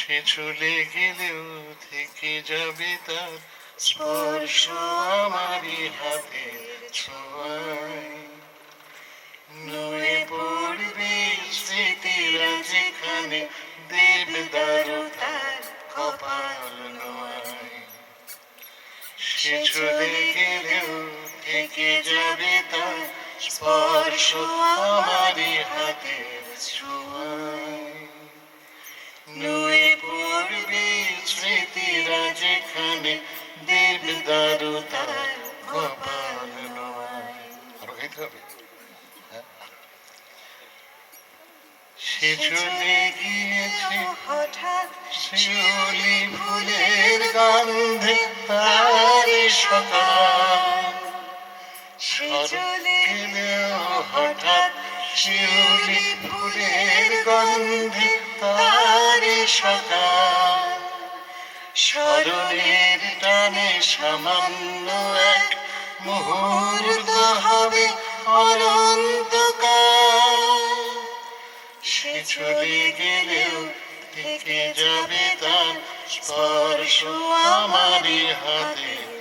সে চলে গেলেও থেকে যাবে তার স্পর্শ আমারই হাতের ছোঁয়ায়। নুয়ে পড়বে স্মৃতিরা যেখানে, দেবদারু তার কপাল নোয়ায়। সে চলে গেলেও থেকে যাবে তার স্পর্শ আমারই হাতের ছোঁয়ায়। নুয়ে পড়বে স্মৃতিরা যেখানে, দেবদারু তার কপাল নোয়ায়। আরো গাইতে হবে। সে চলে গিয়েছে হঠাৎ শিউলি ফুলের গন্ধে তার সকাল। সে চলে গেলেও হঠাৎ শিউলি ফুলের গন্ধে তার সকাল। স্মরণের টানে সামান্য এক মুহূর্ত হবে অনন্তকাল। সে চলে গেলেও থেকে যাবে তার স্পর্শ আমারই হাতে